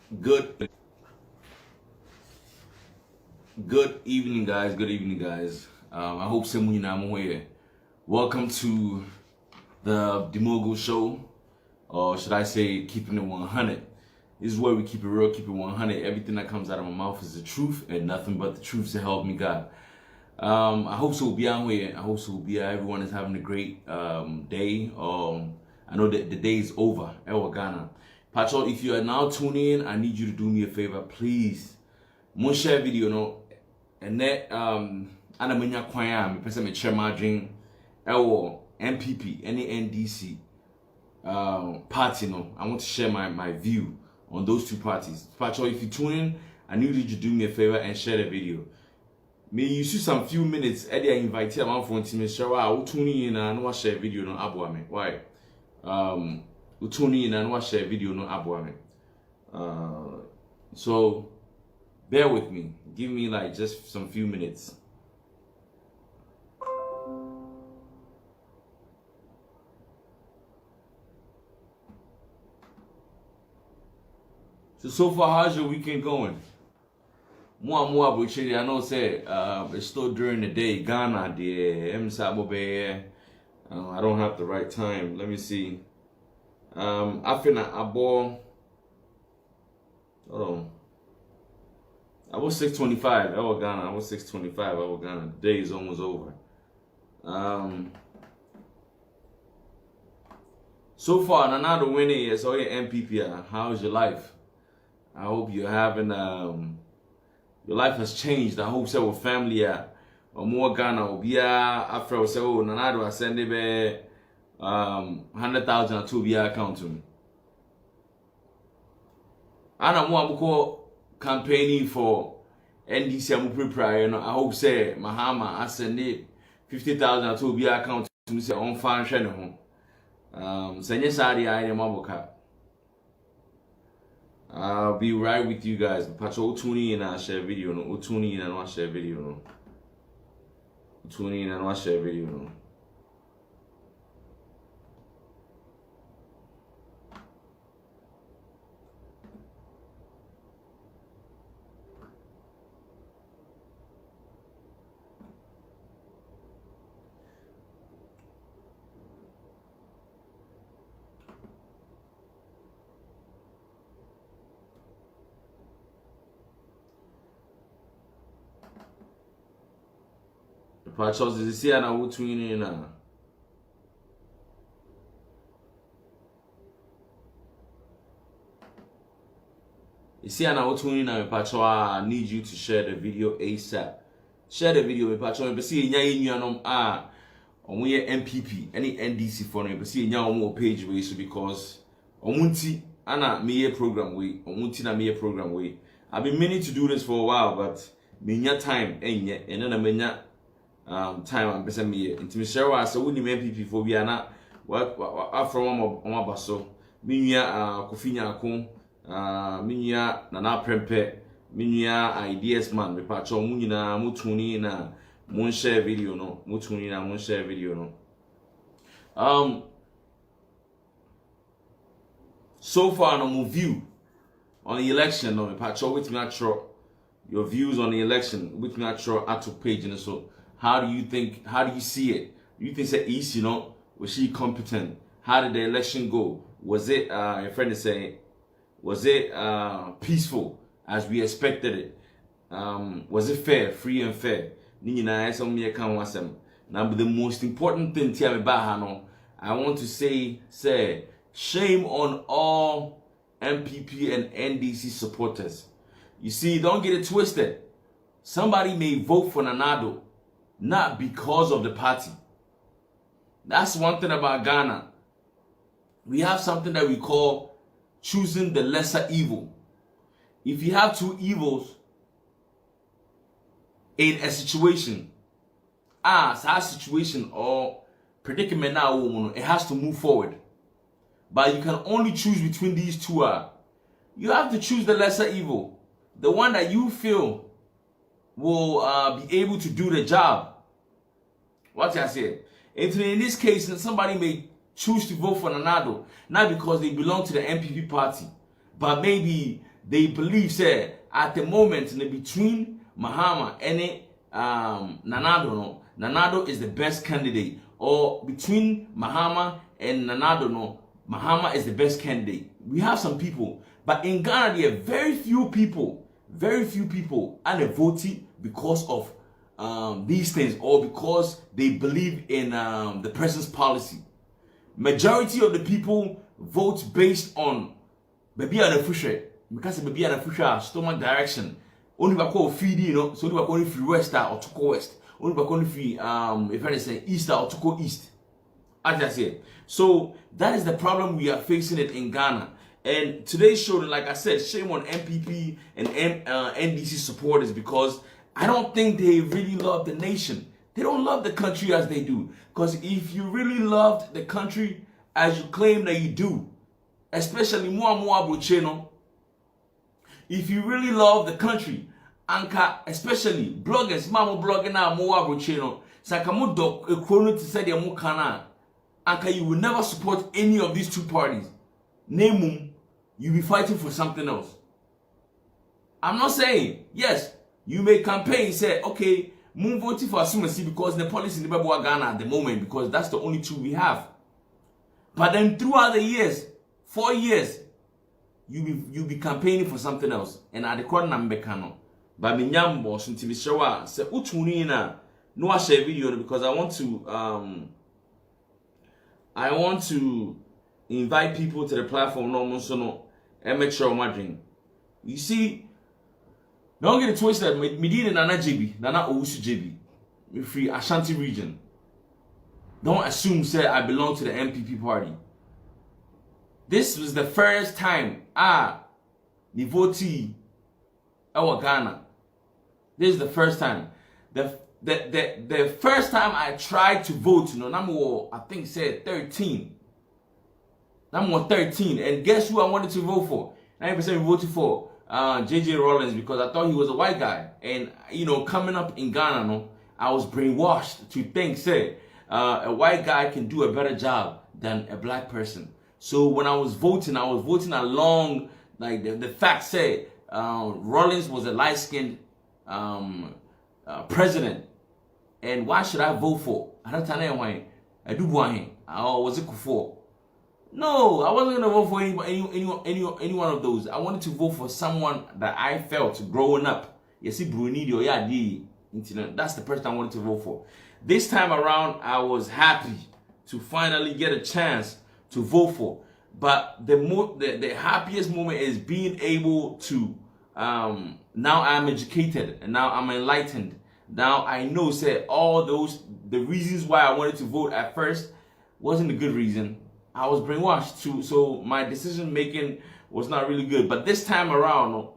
Good evening, guys. Good evening, guys. I hope someone you here. Welcome to the Mogul show, or should I say, keeping it 100. This is where we keep it real, keep it 100. Everything that comes out of my mouth is the truth and nothing but the truth to help me God. I hope so. Be out here. I hope so. Be everyone is having a great day. I know that the day is over. Ghana. Patrol, if you are now tuning in, I need you to do me a favor, please. Mo share video no, and that ana menya kwan a me pese me share my dream. NPP, any NDC party no. I want to share my view on those two parties. Patrol, if you tune in, I need you to do me a favor and share the video. May you see some few minutes. Eddie, I invite you. I'm going to me share. I will tune in and I share video no abo me. Why? We tune in and watch a video no abo. So bear with me. Give me like just some few minutes. So far, how's your weekend going? More, I know say it's still during the day. Ghana, I don't have the right time. Let me see. I feel like I was 6:25. I was Ghana. I was 6:25. I was Ghana. The day is almost over. So far, another winning is all your NPP. How's your life? I hope you're having your life has changed. I hope so with family. Or more Ghana. Or be after I say, oh, Nanado, I send it back. 100,000 to be account to me. I'm campaigning for NDC. I'm preparing. I hope say Mahama I send it 50,000 to be account to me. Say on fan channel. Send yes, I am Maboka. I'll be right with you guys. Patrol tuning in and share video. No, tuning in and watch share video. No, tuning in and watch share video. No. Patrol, did you see I will tune in now? You see, I will tune in now, Patrol. I need you to share the video ASAP. Share the video, Patrol. But see, you on we NPP, any NDC for me. But see, you on more page way, so because Omunti, Anna, me program way, Omunti na me program way. I've been meaning to do this for a while, but me time ain't yet, and then I mean time and person me into share was so we NPP for we are not what from on baso minya kofinya ko minya na prempe minya ideas man me pacho mu nyina mutuni na mun share video no mutuni na mun share video no so far no view on the election no me pacho with me actual your views on the election with me actual at page and so how do you see it? Do you think it's easy, was she competent? How did the election go? Was it, your friend is saying, was it peaceful as we expected it? Was it fair, free and fair? Now, but the most important thing, I want to say, shame on all NPP and NDC supporters. You see, don't get it twisted. Somebody may vote for Nanado not because of the party. That's one thing about Ghana. We have something that we call choosing the lesser evil. If you have two evils in a situation, that situation or predicament now, it has to move forward. But you can only choose between these two. You have to choose the lesser evil, the one that you feel will be able to do the job. What I said. In this case, somebody may choose to vote for Nanado, not because they belong to the NPP party, but maybe they believe say at the moment in between Mahama and Nanado, no, Nanado is the best candidate, or between Mahama and Nanado, no, Mahama is the best candidate. We have some people, but in Ghana there are very few people and they voted because of these things, or because they believe in the person's policy. Majority of the people vote based on baby and the future, because baby and the future stomach direction. Only bako feed, you know, so only bako free west or to go west. Only bako free if I say east or to go east. As I said, so that is the problem we are facing it in Ghana. And today's show, like I said, shame on NPP and NDC supporters, because I don't think they really love the nation. They don't love the country as they do. Because if you really loved the country as you claim that you do, especially if you really love the country, anka especially bloggers, mamo blogging na moabrocheno, sakamu dok ekrono to say the kana, anka you will never support any of these two parties. Name you be fighting for something else. I'm not saying, yes, you may campaign, say, okay, move voting for Asumasi because the policy in the Babu Ghana at the moment, because that's the only two we have. But then throughout the years, 4 years, you be campaigning for something else. And at the corner Mbekano. But Minyambo, Suntibi Shawa, say Utunina, no I share video because I want to invite people to the platform no so no amateur margin. You see, don't get it twisted. Me did Nana JB, Nana Owusu JB, me free Ashanti region. Don't assume say I belong to the NPP party. This was the first time the votee our Ghana. This is the first time. The first time I tried to vote, you know, I think said 13. I'm 13, and guess who I wanted to vote for? 90% voted for JJ Rollins, because I thought he was a white guy. And you know, coming up in Ghana, no, I was brainwashed to think, say, a white guy can do a better job than a black person. So when I was voting along, like the fact said, Rollins was a light-skinned president, and why should I vote for? I don't know why. I do want. Was it for? No, I wasn't gonna vote for any one of those. I wanted to vote for someone that I felt growing up. You see, Bruni or that's the person I wanted to vote for. This time around, I was happy to finally get a chance to vote for. But the happiest moment is being able to now I'm educated and now I'm enlightened. Now I know, say, all the reasons why I wanted to vote at first wasn't a good reason. I was brainwashed too, so my decision making was not really good. But this time around,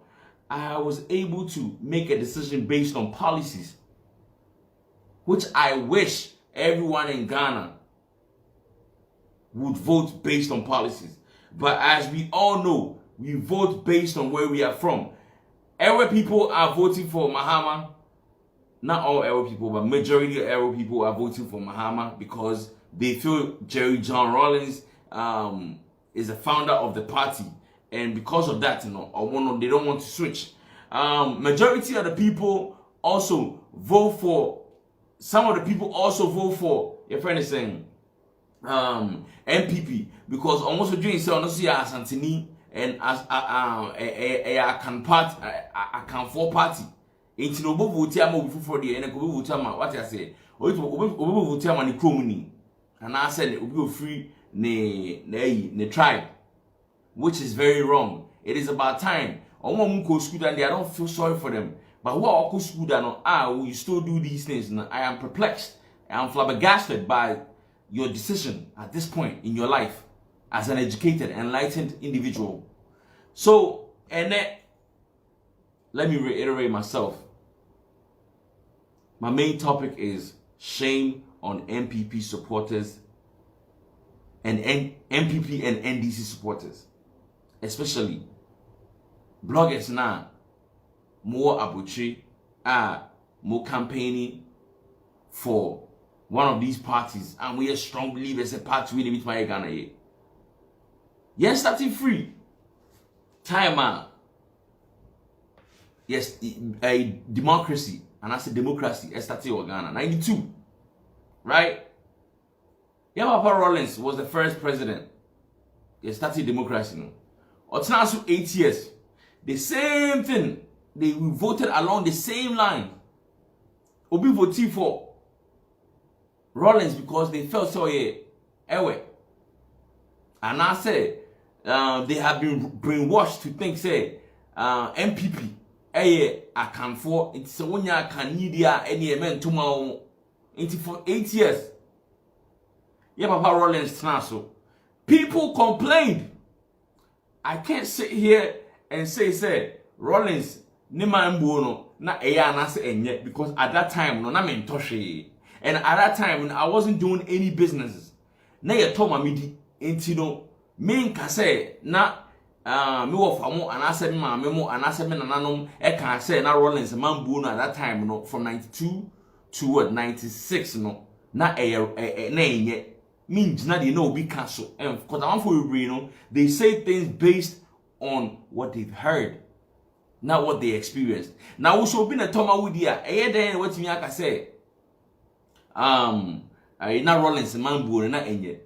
I was able to make a decision based on policies, which I wish everyone in Ghana would vote based on policies. But as we all know, we vote based on where we are from. Every people are voting for Mahama. Not all Arab people, but majority of Arab people are voting for Mahama because they feel Jerry John Rawlings is a founder of the party, and because of that, you know, they don't want to switch. Majority of the people also vote for. Some of the people also vote for. Your friend is saying NPP because almost doing so. Honestly, as Antony and as a can for party. Into no vote am before the and go vote am what I say. O vote am ni kromuni. And I said it will be free ne tribe, which is very wrong. It is about time. Omo go school and I don't feel sorry for them. But who are go school and you still do these things? I am perplexed. I am flabbergasted by your decision at this point in your life as an educated, enlightened individual. So, and then let me reiterate myself. My main topic is shame on NPP supporters and NPP and NDC supporters, especially bloggers now. More abuchi more campaigning for one of these parties, and we are strong believers a party we need my Ghana. Yes, starting free. Time yes, a democracy, and I said democracy, started in Ghana, 92, right? Yeah, Papa Rawlings was the first president. He started democracy, no. Or now 8 years, the same thing. They voted along the same line. Obi voted for Rawlings because they felt so anyway. And I said they have been brainwashed to think say NPP I can for it's when you can need ya any men tomorrow into for 8 years. Yeah, Papa Rawlings now so people complained. I can't sit here and say Rawlings ni man no na eya na say enye because at that time no na me ntoshe. And at that time I wasn't doing any businesses. Na ye to ma medi enti no me nka say na me wo famo anase me ma me mo anase me nananom e kan say na Rawlings man no at that time no from 92 to 96 no na na enye means na they know be cancel and because I want for you know they say things based on what they've heard, not what they experienced. Now we should be na Toma Wudia then what me aka say na Rawlings man bu na enye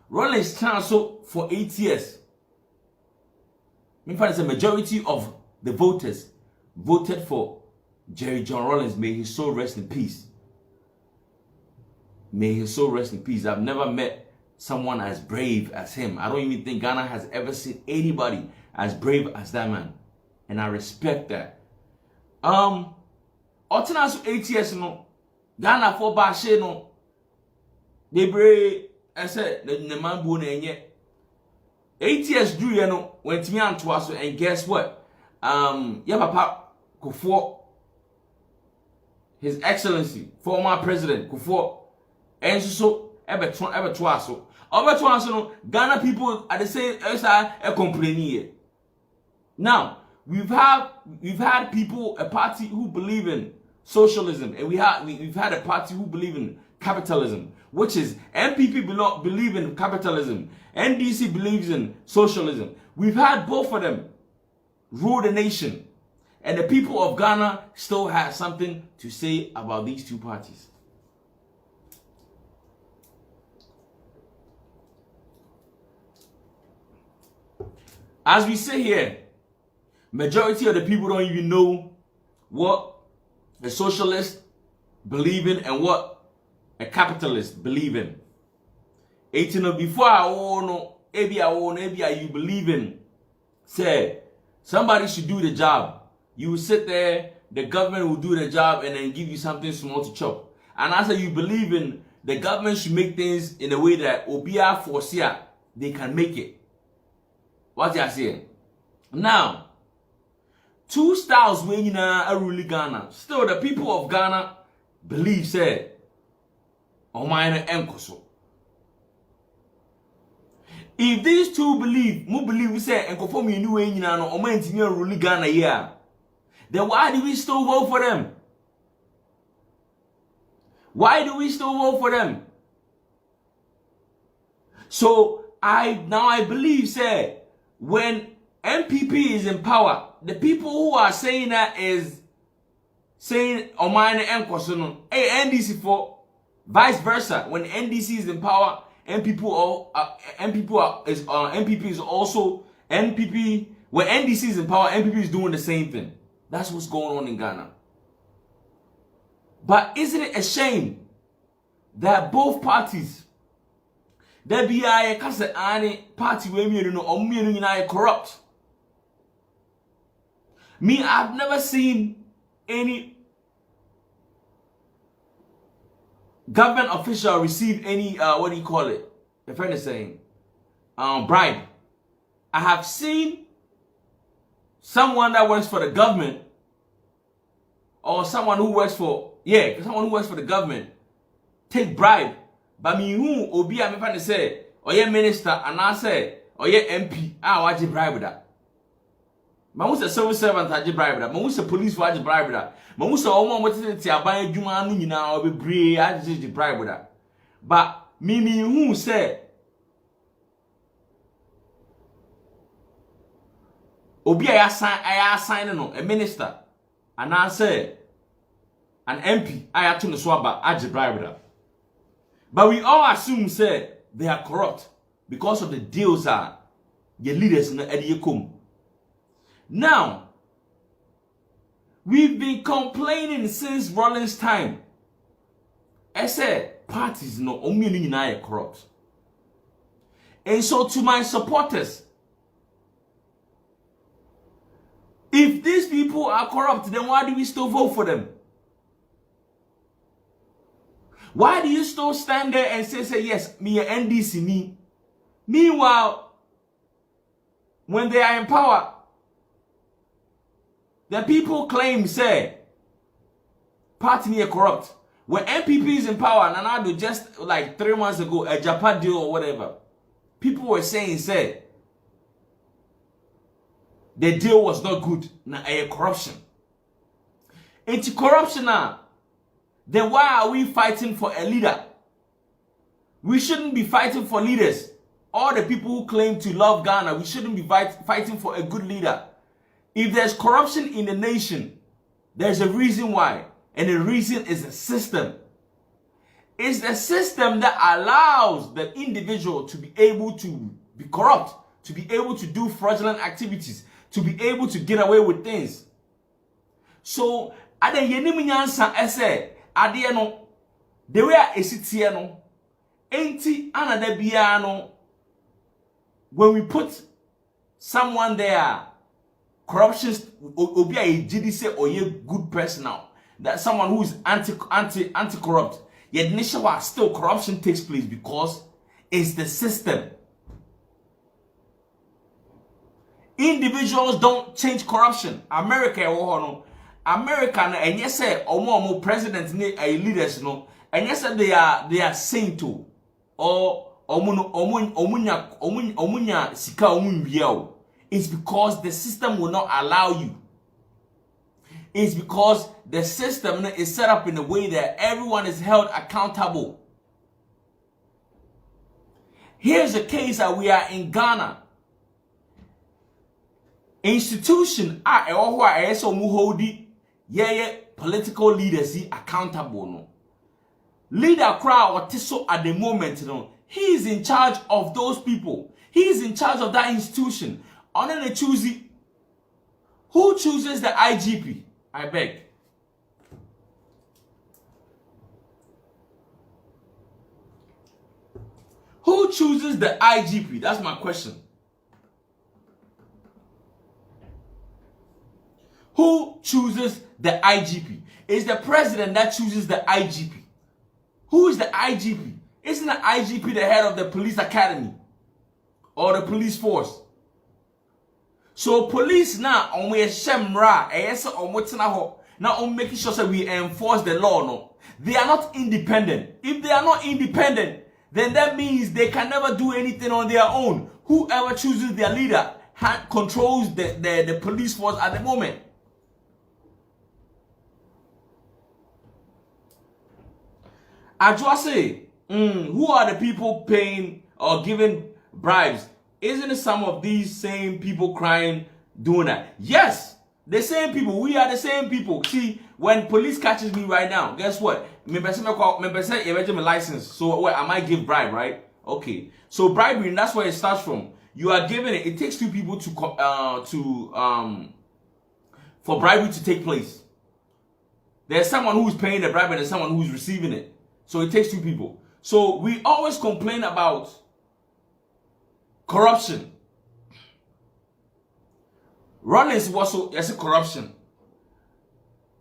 Rawlings cancel for 8 years. In fact, the majority of the voters voted for Jerry John Rawlings. May his soul rest in peace. May his soul rest in peace. I've never met someone as brave as him. I don't even think Ghana has ever seen anybody as brave as that man. And I respect that. Otenaso 8 years no. Ghana for Bashe no. They brave I said the man bu na enye. 8 years do you know when to me antoaso and guess what? Yeah Papa Kufuor, His Excellency, former President Kufuor. And so ever twice so no Ghana people are the same as a complaining. Now we've had people a party who believe in socialism, and we've had a party who believe in capitalism, which is NPP believe in capitalism, NDC believes in socialism. We've had both of them rule the nation, and the people of Ghana still have something to say about these two parties. As we say here, majority of the people don't even know what a socialist believe in and what a capitalist believe in. 18 before I know, you believe in, say, somebody should do the job. You will sit there, the government will do the job and then give you something small to chop. And as you believe in, the government should make things in a way that Obia Forcia, they can make it. What you are saying? Now, two styles when you are ruling Ghana. Still, the people of Ghana believe, say, Omaina Enkoso. If these two believe, we say, Enko me new way, you know, Omaina ruling Ghana, yeah. Then why do we still vote for them? Why do we still vote for them? So, I believe, say, when NPP is in power, the people who are saying that is saying Omane Enkosono, NDC for vice versa. When NDC is in power, NPP is also NPP. When NDC is in power, NPP is doing the same thing. That's what's going on in Ghana. But isn't it a shame that both parties, there be a party where me no corrupt? Me, I've never seen any government official receive any what do you call it? The friend is saying bribe. I have seen someone that works for the government or someone who works for the government take bribe. But me who obi a me fa say oye minister and I say oye MP waje bribe that. Ma who say civil servant waje bribe that. Ma who say police waje bribe that. Ma who say omo mo tete aban adwuma anu nyina obebre waje bribe that. But me who say obi a assign no a minister and I say an MP I had to swaba aje bribe. But we all assume say they are corrupt because of the deals are the leaders in the Ediyekum. Now, we've been complaining since Rollins' time. I said parties no only corrupt. And so to my supporters, if these people are corrupt, then why do we still vote for them? Why do you still stand there and say yes, me a NDC me? Meanwhile, when they are in power, the people claim say party me corrupt. When NPP is in power, and I do just like 3 months ago, a Japan deal or whatever, people were saying say the deal was not good, na a corruption. It's corruption now. Then why are we fighting for a leader? We shouldn't be fighting for leaders. All the people who claim to love Ghana, we shouldn't be fighting for a good leader. If there's corruption in the nation, there's a reason why. And the reason is the system. It's the system that allows the individual to be able to be corrupt, to be able to do fraudulent activities, to be able to get away with things. So, at the Yenimiansa essay, ade no the way I sit here no enti another biano when we put someone there corruption obi a GDC or a good person now that someone who is anti-corrupt yet nishawa still corruption takes place because it's the system. Individuals don't change corruption. America America and yes say omo president ni leaders no and yes they are saying to or omunya sika omunbia. It's because the system will not allow you. It's because the system is set up in a way that everyone is held accountable. Here's a case that we are in Ghana. Institution political leaders accountable no. Leader crowd or tiso at the moment no. He is in charge of those people. He is in charge of that institution. On the choosy. Who chooses the IGP? I beg. Who chooses the IGP? That's my question. Who chooses the IGP? It's the president that chooses the IGP. Who is the IGP? Isn't the IGP the head of the police academy or the police force? So police now on we shemra now on making sure that we enforce the law. No, they are not independent. If they are not independent, then that means they can never do anything on their own. Whoever chooses their leader controls the police force at the moment. I just say, who are the people paying or giving bribes? Isn't it some of these same people crying, doing that? Yes, the same people. We are the same people. See, when police catches me right now, guess what? Me say my license. So what? I might give bribe, right? Okay. So bribery, that's where it starts from. You are giving it. It takes two people for bribery to take place. There's someone who's paying the bribe and there's someone who's receiving it. So it takes two people. So we always complain about corruption. Rollins was so yes corruption.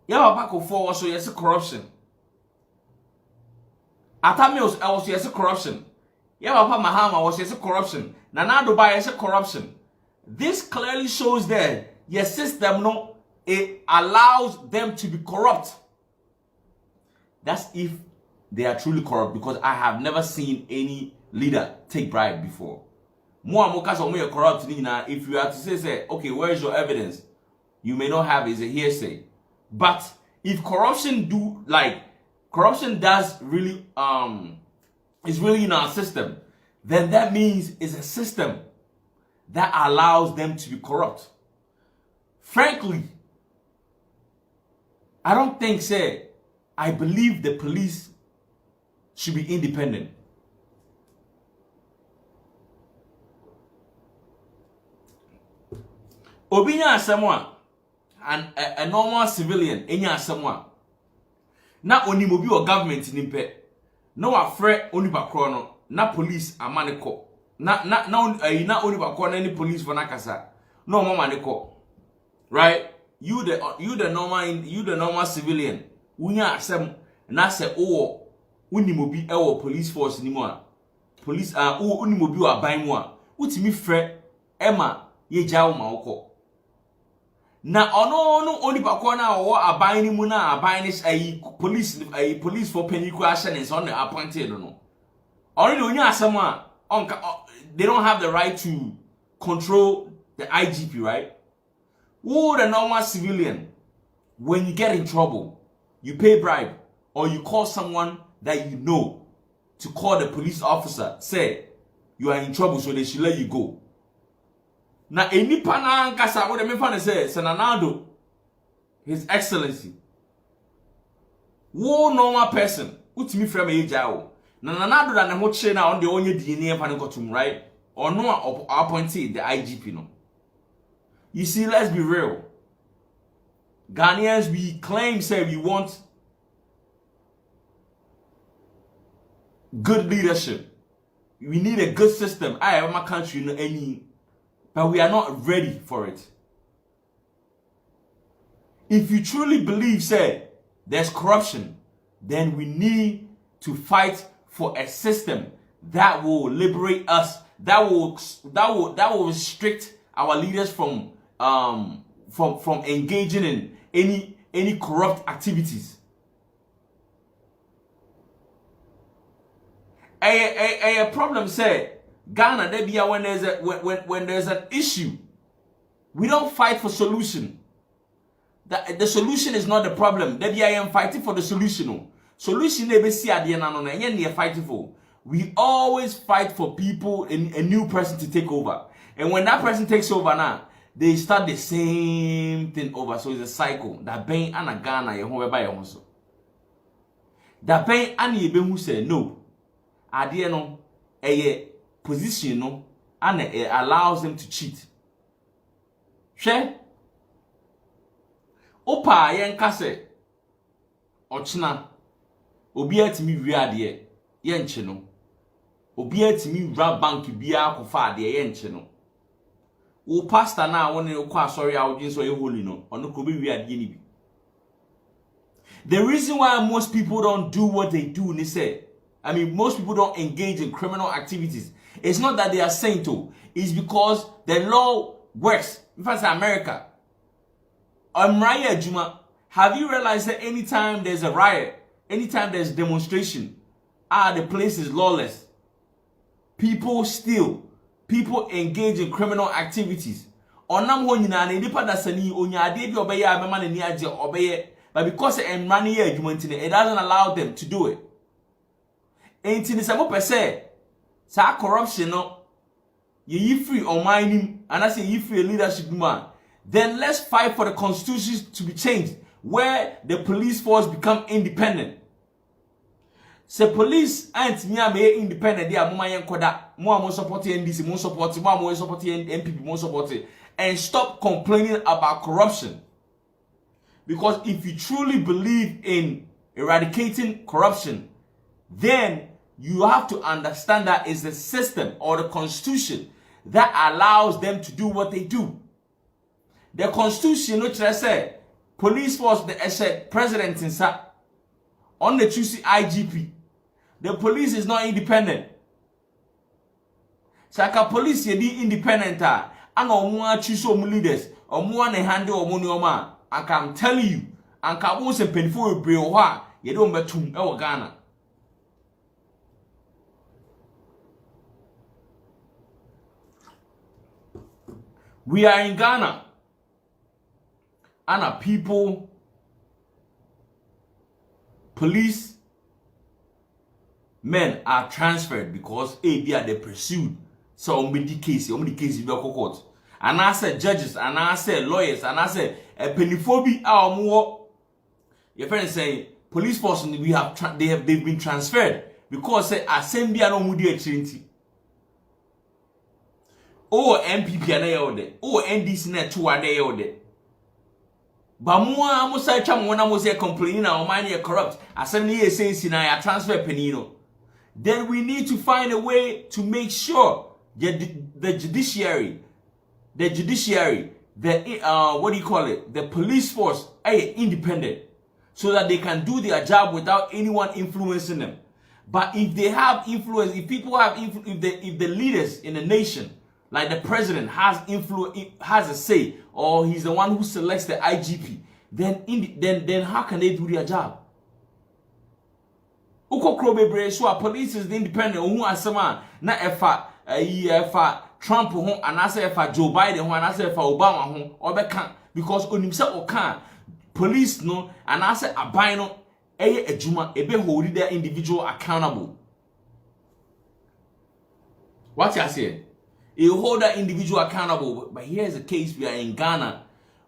Yabako for was so yes corruption. Atamios was yes corruption. Yabapa Mahama was yes corruption. Nana Dubai yes corruption. This clearly shows that your system no it allows them to be corrupt. That's if they are truly corrupt, because I have never seen any leader take bribe before. Corrupt. If you have to say, okay, where is your evidence? You may not have it, it's a hearsay. But if corruption does really is really in our system, then that means it's a system that allows them to be corrupt. Frankly, I don't think, say, I believe the police should be independent. Obinya someone and a normal civilian, enya someone. Na onimobi or government nimpe. No afre onipa krono. Na police amaneko. Na onipa krono any police for nakasa. No mama neko. Right? You the normal civilian. Unya asem na se o unimobi ewo police force ni mo. Police unimobi o aban mo a. Utimi frɛ Emma ye jawo ma woko. Na ono onipa ko na wo aban ni mu na aban ni police for paniku ahye ne on appointed no. Already onya asem a they don't have the right to control the IGP, right? Who the normal civilian, when you get in trouble, you pay bribe or you call someone that you know to call the police officer, say you are in trouble so they should let you go. Na enipa na nkasa wo de me fa ne say Senanado, His Excellency. Wo normal person, utimi frame ye jawo. Na Nanado da ne ho kire na on de onye di ni emfa ne kotum, right? Or no appointed the IGP no. You see, let's be real. Ghanaians, we claim, say we want good leadership. We need a good system. I have my country, no any, but we are not ready for it. If you truly believe, say, there's corruption, then we need to fight for a system that will liberate us, that will restrict our leaders from engaging in any corrupt activities. A problem say Ghana there be when there's an issue, we don't fight for solution. The solution is not the problem. There be I am fighting for the solution. Solution never see at the end and you're fighting for. We always fight for people in a new person to take over. And when that person takes over now, they start the same thing over. So it's a cycle. That pain and a Ghana, you home by also. That pain and you be who say no. Idea no a position no and it allows them to cheat. Share Opa yen kase ochina obi atimi wi ade yen che no obi atimi wra bank bia kofa ade yen che no wo pastor na won ne kwa sorry a wodin so ye holy no ono ko be wi ade ni bi. The reason why most people don't do what they do, most people don't engage in criminal activities. It's not that they are saying to. It's because the law works. In fact, America. Juma, have you realized that anytime there's a riot, anytime there's demonstration, the place is lawless. People steal. People engage in criminal activities. But because it doesn't allow them to do it. And in some person, sa corruption no, you free on mining, and I say you free leadership man. Then let's fight for the constitution to be changed, where the police force become independent. Se police ain't me independent, they are more supporting NDC, more supporting NPP, more supporting, and stop complaining about corruption. Because if you truly believe in eradicating corruption, then you have to understand that it's the system or the constitution that allows them to do what they do. The constitution, which I say, police force, the president inside, on the choosy IGP. The police is not independent. Saka police ye independent and on choose leaders or more than handle or money or man. I can tell you, and Kabus and Penful Brewa, you don't bet to Ghana. We are in Ghana, and our people, police men are transferred because they are pursued. So, many cases you court. And I said judges, and I said lawyers, and I said a peniphobi our more your friend is saying police force they've been transferred because say assembly no mudi echirenti. Oh NPP na yode. Oh NDC na to ade yode. Ba mo a mo say twa mo na mo say complaining na o man ye corrupt. Assembly ye say si na ya transfer penino. Then we need to find a way to make sure the judiciary, what do you call it? The police force are independent so that they can do their job without anyone influencing them. But if they have influence, if people have influence, if the leaders in the nation, like the president has has a say, or he's the one who selects the IGP, then how can they do their job? Uko krobebre so police is independent ohu asema na efa Trump ho anase efa Joe Biden ho anase efa Obama ho obeka because onimse oka police no anase aban no eye adwuma ebe hold the individual accountable. What you say? You hold that individual accountable, but here's a case we are in Ghana.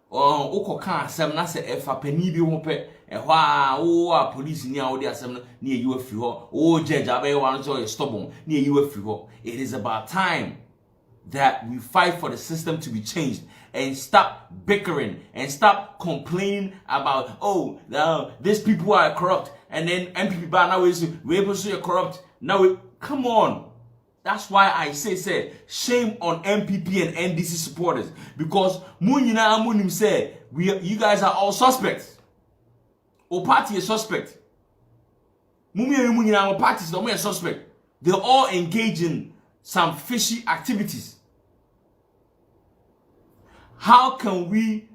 Uko ka asem na se efa pani bi ho pe ehwa police ni a wo de asem na you afri ho judge abai wan so stubborn na you afri ho. It is about time that we fight for the system to be changed and stop bickering and stop complaining about these people are corrupt and then NPP now we able to corrupt now come on. That's why I say shame on NPP and NDC supporters, because Munina Amunim say you guys are all suspects. Or party is suspect. Munina party is not suspect. They're all engaged in some fishy activities. How can we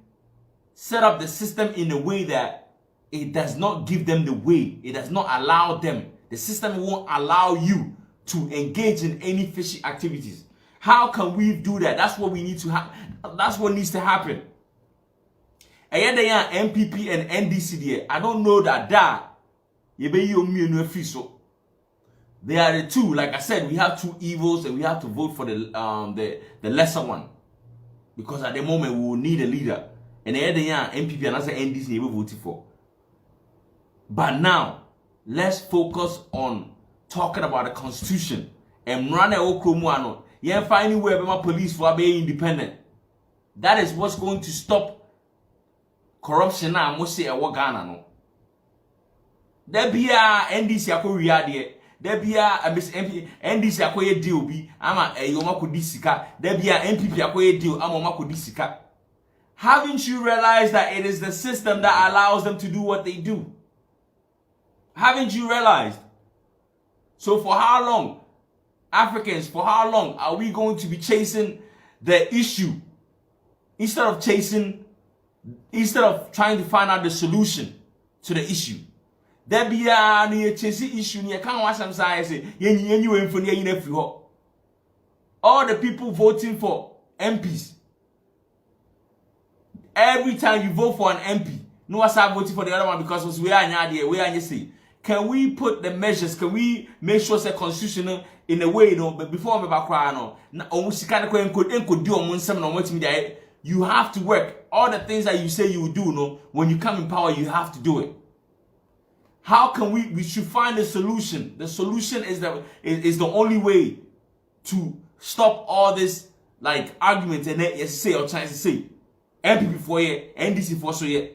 set up the system in a way that it does not give them the way, it does not allow them, the system won't allow you to engage in any fishy activities? How can we do that? That's what we need to have. That's what needs to happen. And yeah, NPP and NDC there. I don't know that they are the two. Like I said, we have two evils, and we have to vote for the lesser one, because at the moment we will need a leader. And yeah, NPP and NDC they will vote for. But now let's focus on talking about the constitution and run a okromuano. You find anywhere my police for being independent. That is what's going to stop corruption now. Must say a Ghana no. There be a NDC akoria there. There be a Miss MP NDC akoye deal bi ama yoma ko disika. There be a NPP akoye deal ama ma ko disika. Haven't you realized that it is the system that allows them to do what they do? Haven't you realized? So for how long, Africans, for how long are we going to be chasing the issue instead of trying to find out the solution to the issue? There be a chasing issue near can't watch some say all the people voting for MPs. Every time you vote for an MP, no one start voting for the other one because we are here, say. Can we put the measures? Can we make sure it's constitutional in a way, but before I'm about crying, you have to work. All the things that you say you do, when you come in power, you have to do it. How can we should find a solution. The solution is the only way to stop all this like arguments and then say or trying to say NPP for ye, NDC for so ye.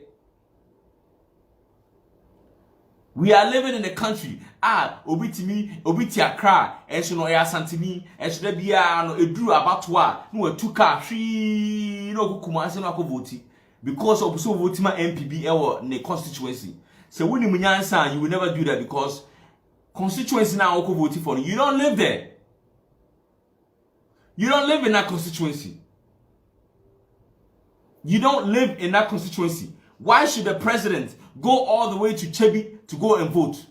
We are living in a country. Obiti Accra, and so no ya santini, and so there be a drew about no two car, three no Kumasi no voti because of so votima NPP in the constituency. So when you munyansa, you will never do that because constituency now voting for you. You don't live there. You don't live in that constituency. You don't live in that constituency. Why should the president go all the way to Chebi to go and vote?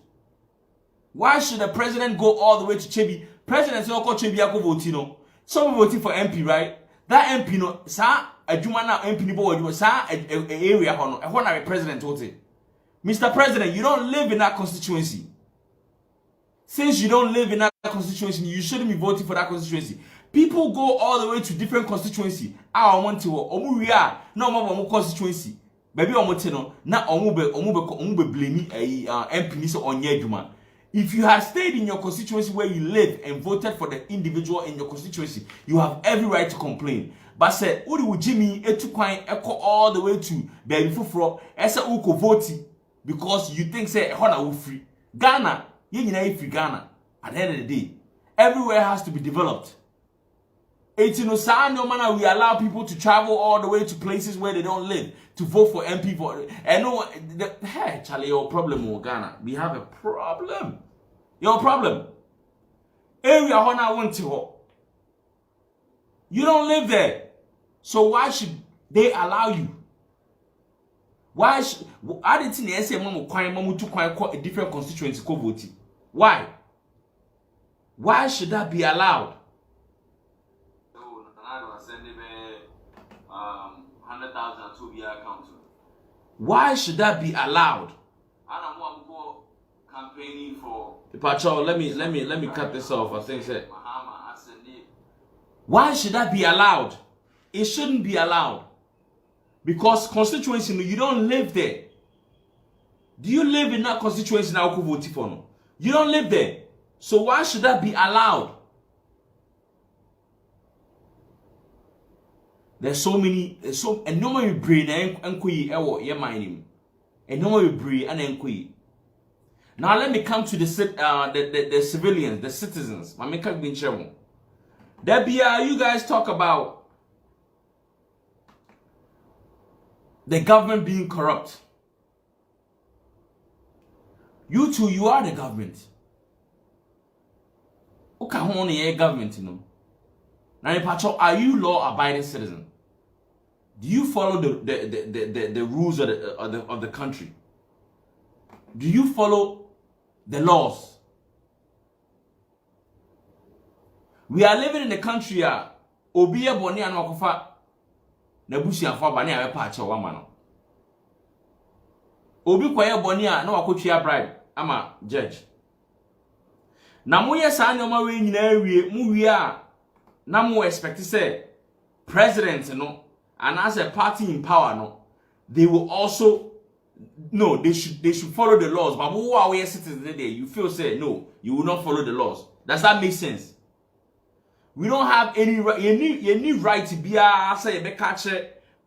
Why should the president go all the way to Chebi? President not call Chebi go vote, Some voting for MP, right? That MP no, sir, a Jumana MP ni bo sir, area hono. I want a president vote. Mr. President, you don't live in that constituency. Since you don't live in that constituency, you shouldn't be voting for that constituency. People go all the way to different constituency. I want to we are no more constituency. baby omote no na omube blame MP so onye adwuma. If you had stayed in your constituency where you live and voted for the individual in your constituency, you have every right to complain. But say, Uri wu Jimmy etu kwan echo all the way to baby fufro, esa uko vote because you think say hona wu free. Ghana, ye nyina free Ghana. At the end of the day, everywhere has to be developed. We allow people to travel all the way to places where they don't live to vote for MP for. And no, hey, Charlie, your problem in Ghana. We have a problem. Your problem. Area I want to. You don't live there, so why should they allow you? Why? I didn't see say mamu to a different constituency co voting. Why? Why should that be allowed? 100,000 to be account. Why should that be allowed? I don't want to go campaigning for. Patrol, let me cut this off. I think that. Why should that be allowed? It shouldn't be allowed. Because constituency, you don't live there. Do you live in that constituency now? You don't live there. So why should that be allowed? There's so many, and no more brain and kui ewo ye mining, and no more brain and enqui. Now let me come to the civilians, the citizens. My make up been sharing. That be you guys talk about the government being corrupt. You two, you are the government. Okay, only a government, you know. Now, Pacho, are you law-abiding citizen? Do you follow the rules of the country? Do you follow the laws? We are living in a country obiya boni anu akofa na busi anfa ba na abepa ache wa ma no. Obi kwaye boni a na wakotwia bribe ama judge. Na moye sa anyoma we nyina awie mu wie a na mo expect say president no and as a party in power no, they will also they should follow the laws. But who are we citizens there? You feel say no, you will not follow the laws. Does that make sense? We don't have any right. You need right to be say be catch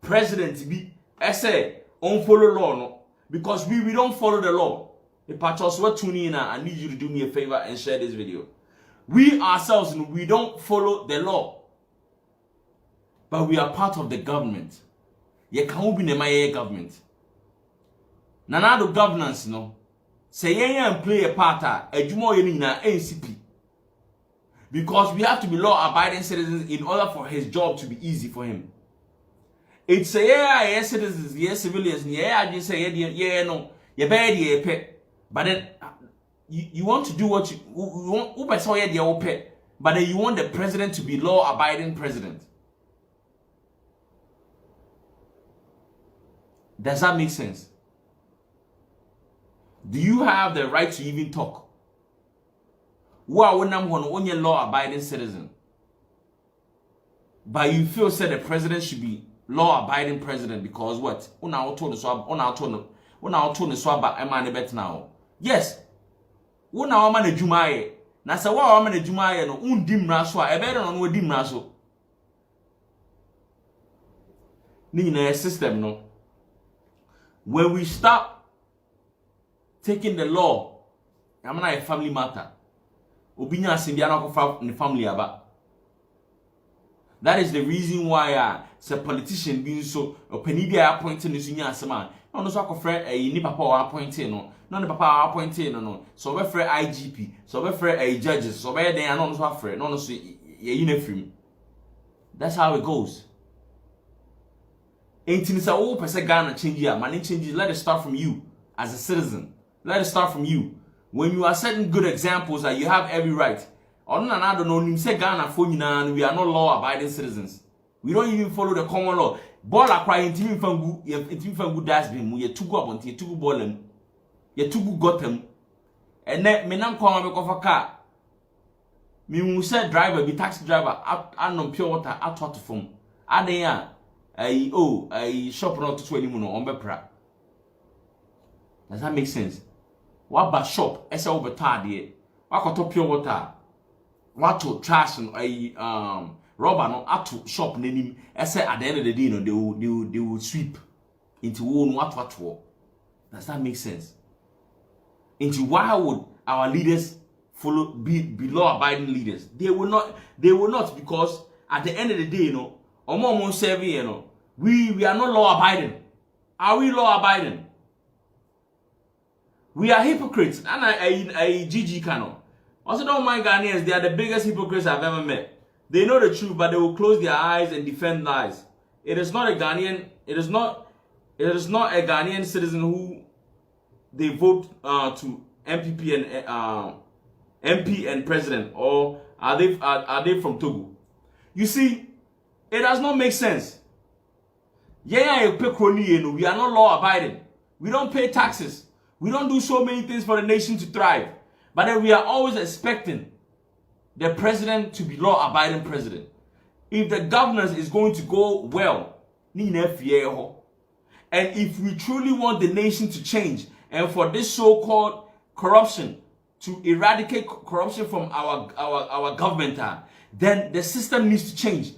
president to be say on follow law no, because we don't follow the law. The patrons were tuning in. I need you to do me a favor and share this video. We ourselves, we don't follow the law, but we are part of the government. You can't be the government. Nanado governance, no. Say and play a part a jumo in NCP. Because we have to be law-abiding citizens in order for his job to be easy for him. It's a citizens, yes civilians, yeah, I just say yeah, no, you better the pet, but then. You want to do what you want, but then you want the president to be law-abiding president. Does that make sense? Do you have the right to even talk? Wow, when I'm on your law-abiding citizen, but you feel said the president should be law-abiding president because what? Yes. Una wa ma na dwumaye na se wa ma na dwumaye no undi mmra so a ebe no odi mmra so ni na system no. When we stop taking the law am na a family matter obinya asembia na kofa ne family aba. That is the reason why say politician being so openibia appointing is nya asema no so akofre ni papa wa appointing no. No, the papa appointed no. So we free IGP, so we free judges, so we then no so free, no so uniform. That's how it goes. Ain't in say oh person Ghana change here, man change. Let it start from you as a citizen. Let it start from you. When you are setting good examples that you have every right. Or no, I don't know. You say Ghana for you now, we are not law-abiding citizens. We don't even follow the common law. Ball are crying. Team fangu, team fangu das been. We too go about. You too ball you too got them. And then me nam kwa me kofa car. Me mu say driver be taxi driver. I no pure water out to phone. Adeya. I shop not to 20 mono on bepra. Does that make sense? What about shop? Esa over tardy. What got pure water? What to trash and rubber no at to shop name. Esa at the end of the day, no, they will sweep into one what. Does that make sense? Into why would our leaders be law abiding leaders? They will not because at the end of the day, you know, you know, we are not law abiding. Are we law abiding? We are hypocrites. And I GG Kano. Also don't mind Ghanaians, they are the biggest hypocrites I've ever met. They know the truth, but they will close their eyes and defend lies. It is not a Ghanaian, it is not a Ghanaian citizen who they vote to NPP and MP and president, or are they from Togo? You see, it does not make sense. Yeah, we are not law abiding. We don't pay taxes. We don't do so many things for the nation to thrive. But then we are always expecting the president to be law abiding president. If the governance is going to go well, and if we truly want the nation to change, and for this so-called corruption to eradicate corruption from our government, then the system needs to change.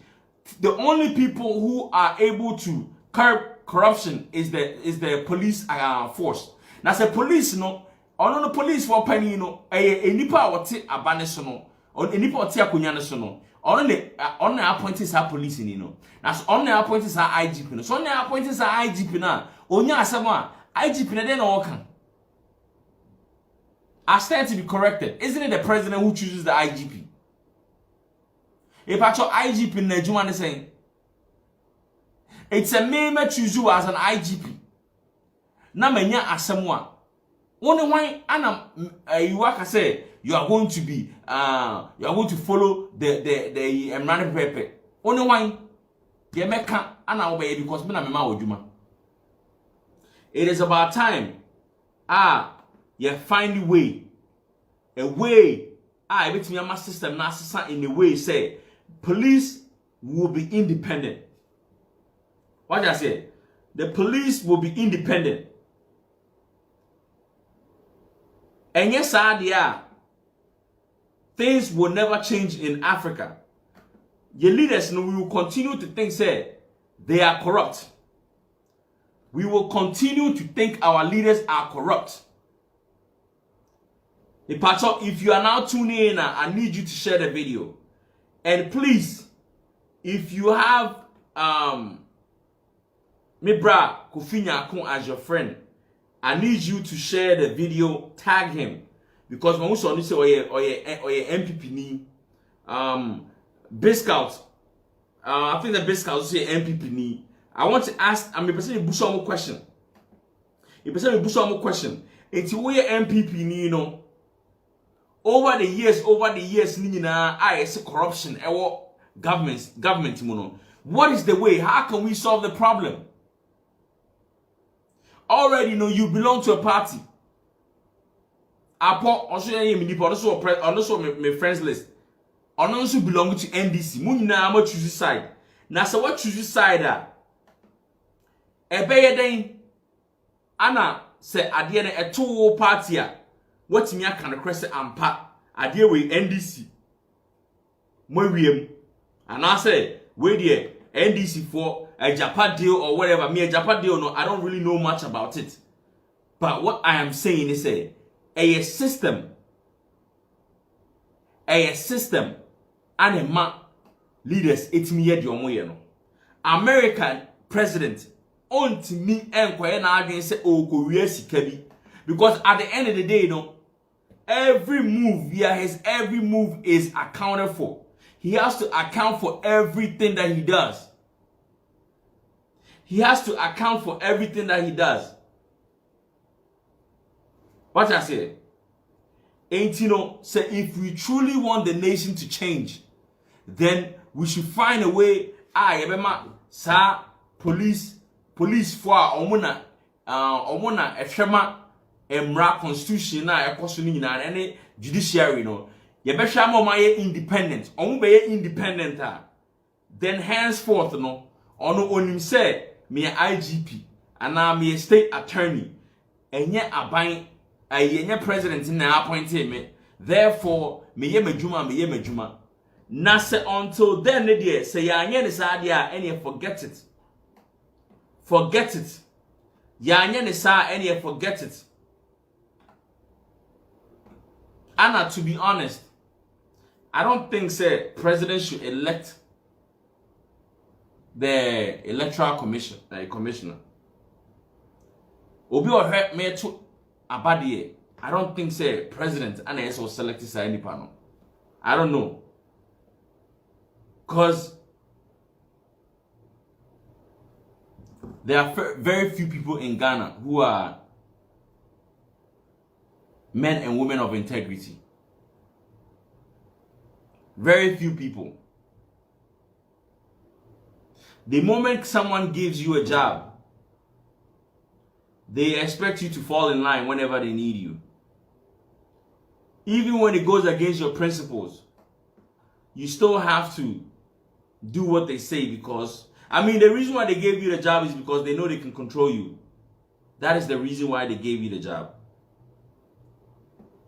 The only people who are able to curb corruption is the police force. Now, say police no, on the police for penny no, nipa what abane no, on nipa what akunya so no, on the appointees are police ni no. Now, on the appointees are IGP no, so on the appointees are IGP na, onya asema IGP na den no kan. I stand to be corrected. Isn't it the president who chooses the IGP? If I choose IGP in Nigeria, saying it's a meme choose you as an IGP. Na menya asemwa. Only why you work say you are going to be you are going to follow the Emmanuel Pepe. Only why the meka ana obey because me na mema odwuma. It is about time you find a way with my system now in a way say police will be independent. What did I say? The police will be independent. And yes, things will never change in Africa. Your leaders will continue to think say they are corrupt. We will continue to think our leaders are corrupt. If you are now tuning in, I need you to share the video. And please, if you have Mibra Kofinya Akun as your friend, I need you to share the video, tag him. Because when we saw this or NPP ni Biscout, I think the Biscout say NPP ni. I want to ask, I'm a person who more question. A person who more question. It's where NPP ni, you know. Over the years, I say corruption, government, what is the way? How can we solve the problem? Already you belong to a party. Also my friends list. Also belong to NDC. Munina am choose side. Now so what choose side then Anna say ade na eto party a what me aka no krese ampa ade we NDC mo wiem and I say we there NDC for a Japan deal or whatever. Me a Japan deal no, I don't really know much about it. But what I am saying is a system and a man leaders it me ye no. American president on to me enquire na again say o go we sika bi. Because at the end of the day, you know, every move is accounted for. He has to account for everything that he does. He has to account for everything that he does. What I say? Ain't you know, say if we truly want the nation to change, then we should find a way. Sa police for omuna efema emra constitution na ekoso ni nyina ene judiciary no ye behwa ma independent omu be independent then henceforth no ono onim say me IGP ana me state attorney enye aban enye president na appointed me, therefore me ye madwuma na say until then dey say ya anye ne sa dey a any forget it ya anye ne sa any forget it. Anna, to be honest, I don't think say president should elect the electoral commissioner. Obi or hurt me to abadie. I don't think say president and also selected say any panel. I don't know. Cause there are very few people in Ghana who are men and women of integrity. Very few people. The moment someone gives you a job, they expect you to fall in line whenever they need you. Even when it goes against your principles, you still have to do what they say because, I mean, the reason why they gave you the job is because they know they can control you. That is the reason why they gave you the job.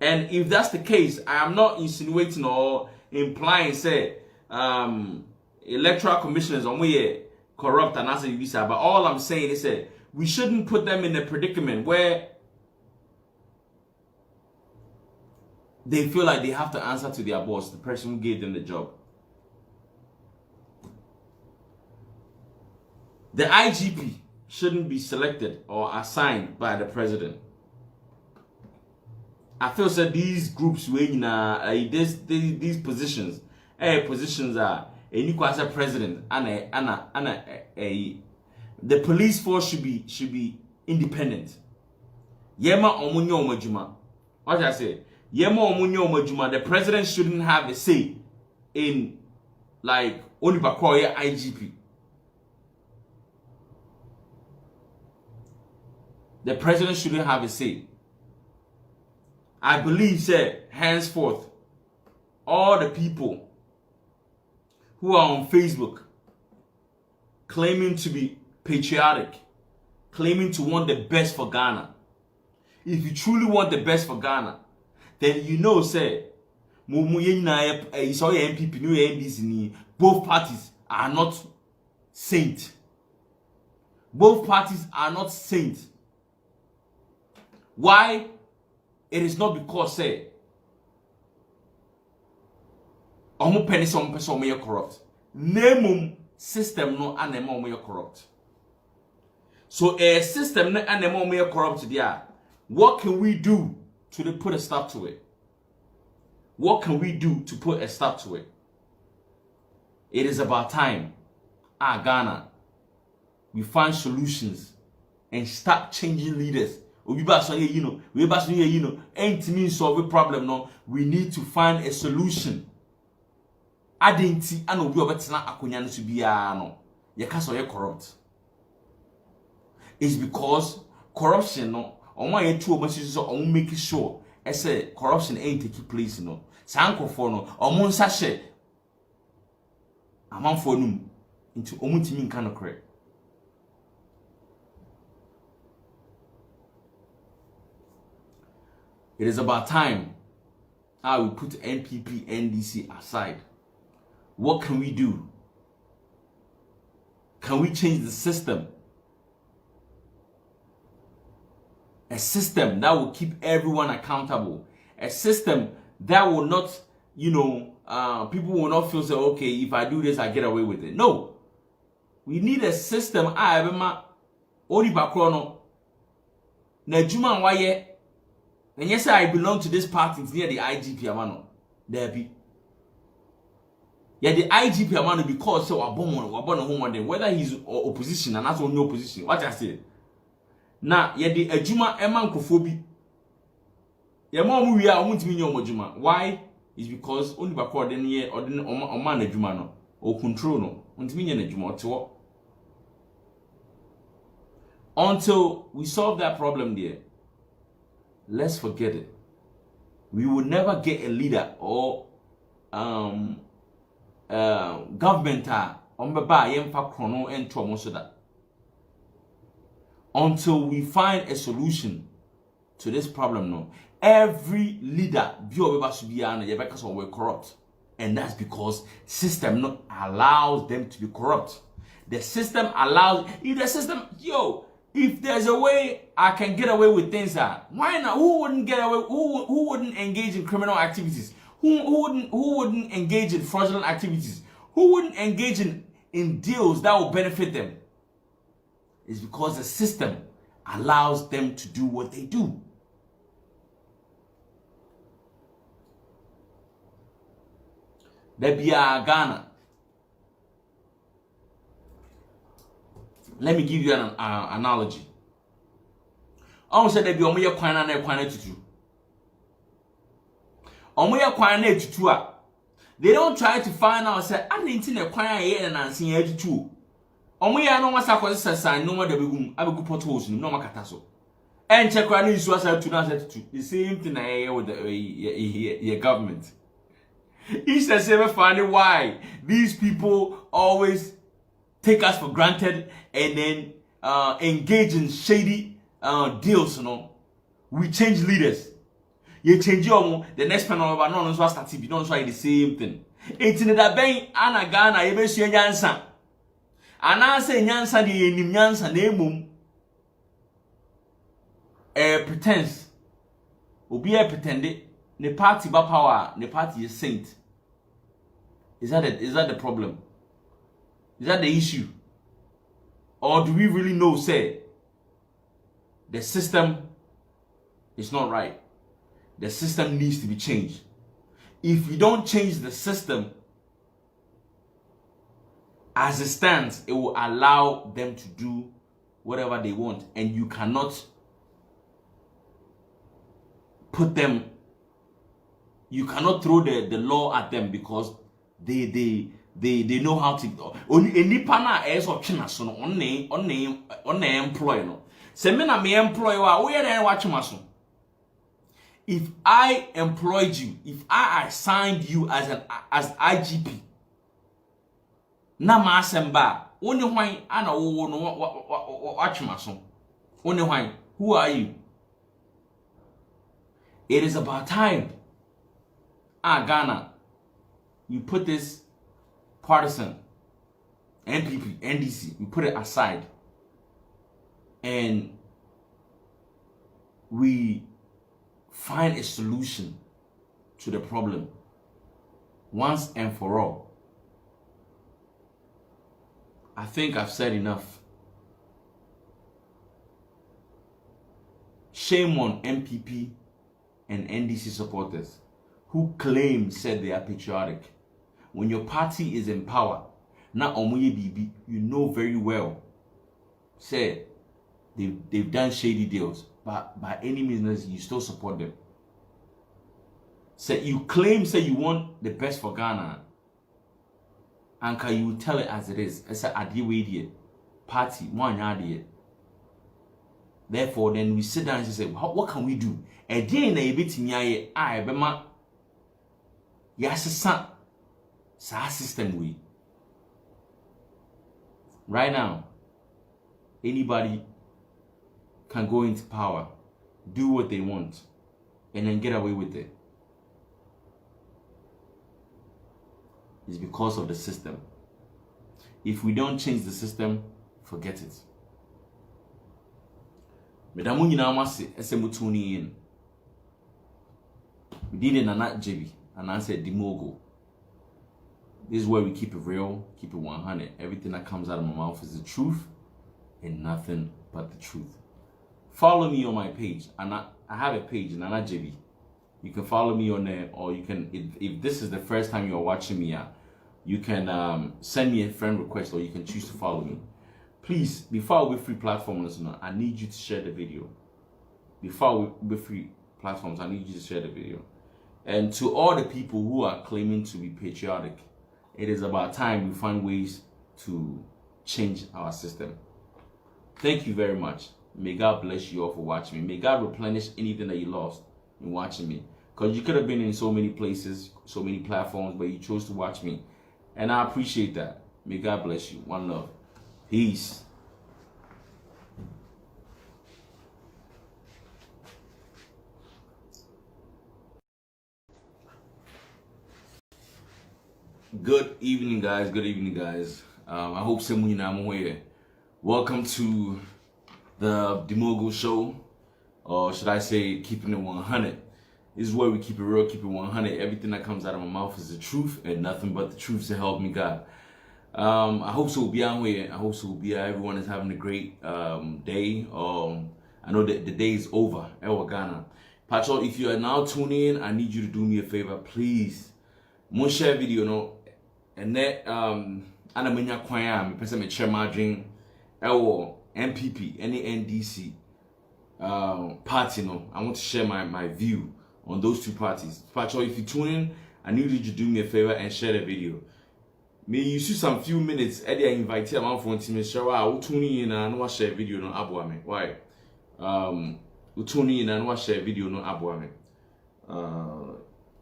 And if that's the case, I am not insinuating or implying, say, electoral commissioners on way corrupt and answer visa. But all I'm saying is that we shouldn't put them in a predicament where they feel like they have to answer to their boss, the person who gave them the job. The IGP shouldn't be selected or assigned by the president. I feel that these groups these positions, positions are a new president and the police force should be independent. Yema omunyo omajuma. What I say? Yema omunyo omajuma. The president shouldn't have a say in like only Bakoya IGP. The president shouldn't have a say. I believe, say, henceforth, all the people who are on Facebook claiming to be patriotic, claiming to want the best for Ghana. If you truly want the best for Ghana, then you know, say, NPP, NDC, both parties are not saints. Both parties are not saints. Why? It is not because say omo penny some person may corrupt. Name system no anemo may corrupt. So a system no anemo may corrupt there. What can we do to put a stop to it? What can we do to put a stop to it? It is about time, Ghana, we find solutions and start changing leaders. We ain't mean solve a problem. No, we need to find a solution. Adenti and obi obetena akonya to be no. Ye ka so ye corrupt. It's because corruption no. Omo ye tu omo so omo make sure say corruption ain't taking place no. Sankofo no omo nsa hye. Amanfo num into omo timi nka no correct. It is about time we put NPP, NDC aside. What can we do? Can we change the system? A system that will keep everyone accountable. A system that will not, people will not feel so, okay, if I do this, I get away with it. No. We need a system. And yes, I belong to this party near the IGP amano. There be. Yeah, the IGP amano because so whether he's opposition and that's no opposition. What I say? Now, yeah, the Ejuma eman kofobi. Yeah, mom we are Juma. Why? It's because only backward then ye or then man Ejuma no or control no. Ejuma to until we solve that problem there. Let's forget it. We will never get a leader or government Ombeba yemfa chrono and trauma. Until we find a solution to this problem, no. Every leader we're corrupt. And that's because system not allows them to be corrupt. The system allows, if the system, if there's a way I can get away with things, why not? Who wouldn't get away? Who wouldn't engage in criminal activities? Who wouldn't engage in fraudulent activities? Who wouldn't engage in deals that will benefit them? It's because the system allows them to do what they do. Ghana. Let me give you an analogy. I said there be omoye kwan na tutu. Omoye kwan na tutu. They don't try to find out say adinti na kwan aye na nansen ya tutu. Omoye no wasa kwese san no ma da begum abegu potholes no makata so. Enche kwan na isu asa tutu na tutu. The same thing na with the government. It's the same funny why these people always take us for granted and then engage in shady deals, We change leaders. You change your the next panel over no so start to don't try the same thing. It's in the bank ana Ghana you be sure nyansa. Ana say nyansa the enim nyansa na emum pretense. Obi pretend the party ba power, the party is saint. Is that the problem? Is that the issue? Or do we really know, say, the system is not right? The system needs to be changed. If we don't change the system as it stands, it will allow them to do whatever they want. And you cannot put them, you cannot throw the law at them because they know how to. Only pana is option so on employ no. Se me na me employ wa we dey watch maso. If I employed you, if I assigned you as IGP, na ma asemba, oni hwan ana wo no watch maso. Oni hwan, who are you? It is about time. Ghana, you put this partisan NPP, NDC, you put it aside and we find a solution to the problem once and for all. I think I've said enough. Shame on NPP and NDC supporters who said they are patriotic. When your party is in power, na omuye bibi, you know very well, say they've done shady deals, but by any means you still support them. Say you say you want the best for Ghana, and can you tell it as it is? It's a adiwe party, one idea. Therefore, then we sit down and say, what can we do? A day na ebiti nyaye a ebema yasesa sa system we. Right now, anybody can go into power, do what they want, and then get away with it. It's because of the system. If we don't change the system, forget it. Medamu nyina amase esemu tuni in. We did it Nana JB and I said the mogul. This is where we keep it real, keep it 100. Everything that comes out of my mouth is the truth and nothing but the truth. Follow me on my page. And I have a page, Nana JB. You can follow me on there, or you can, if this is the first time you're watching me, you can send me a friend request, or you can choose to follow me. Please, before we free platforms, I need you to share the video. Before we free platforms, I need you to share the video. And to all the people who are claiming to be patriotic, it is about time we find ways to change our system. Thank you very much. May God bless you all for watching me. May God replenish anything that you lost in watching me. Because you could have been in so many places, so many platforms, but you chose to watch me. And I appreciate that. May God bless you. One love. Peace. Good evening, guys. Good evening, guys. I hope someone you know here. Welcome to the Mogul show, or should I say, keeping it 100. This is where we keep it real, keep it 100. Everything that comes out of my mouth is the truth and nothing but the truth to help me God. I hope so. Be out here. I hope so. Be everyone is having a great day. I know that the day is over. Ghana. Patrol, if you are now tuning in, I need you to do me a favor, please. Mon share video no. And that ana menya kwan a me pese me share my dream NPP any NDC party no. I want to share my view on those two parties. Patrol, if you tune in, I need you to do me a favor and share the video. May you see some few minutes. Eddie, I invite you on phone to me share. I'll tune in and watch share video no abo me. Why? We'll tune in and watch share video no abo me.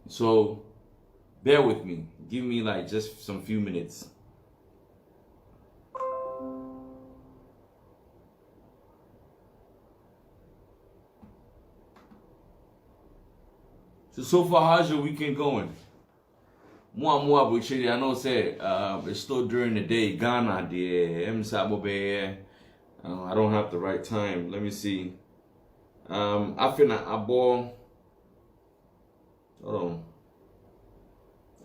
So bear with me. Give me like just some few minutes. So far, how's your weekend going? More, but I know say it's still during the day. Ghana, I don't have the right time. Let me see. I feel like I bought. Hold on.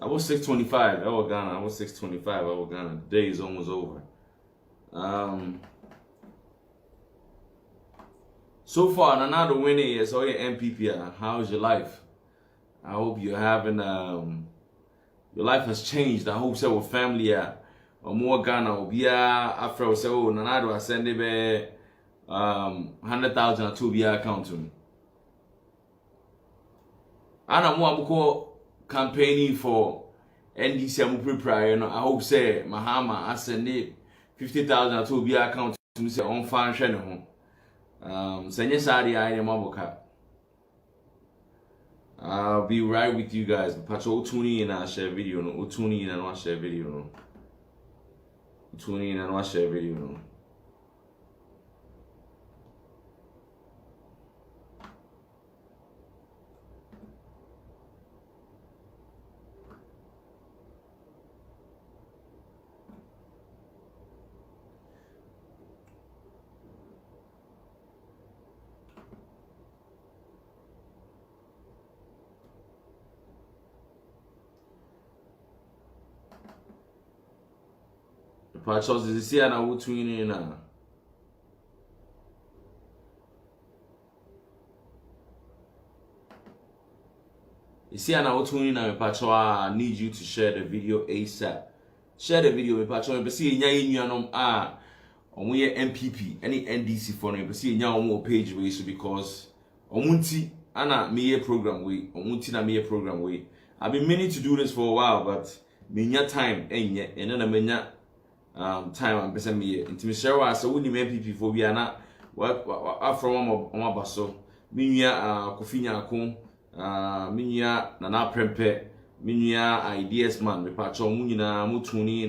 I was 6:25. I was Ghana. I was 6:25. I was Ghana. The day is almost over. So far, another winner is all your NPP. How's your life? I hope you're having your life has changed. I hope so with family or more Ghana or be after so nanado I send it 100,000 to be account to me. I'm more campaigning for NDC. I'm preparing. I hope say Mahama I send it 50,000 to be account to me say on fan channel. Send your side I am maboka. I'll be right with you guys. Patrol tuning in and share video. No, tuning in and watch share video. No, tuning in and watch share video. No. Patrol is see and I will tune in now. You see and I will tune in now. Patrol, I need you to share the video ASAP. Share the video with Patrol. But see, you know, on we NPP, any NDC for me. But see, you know, page way so because on Munti, Anna me a program way. On Munti na me a program way. I've been meaning to do this for a while, but me time ain't yet, and then I mean time and person me into share so we NPP for we are not what from my basso minya kofinya akon minya nana prempe minya ideas man me patcho mu nyina mutuni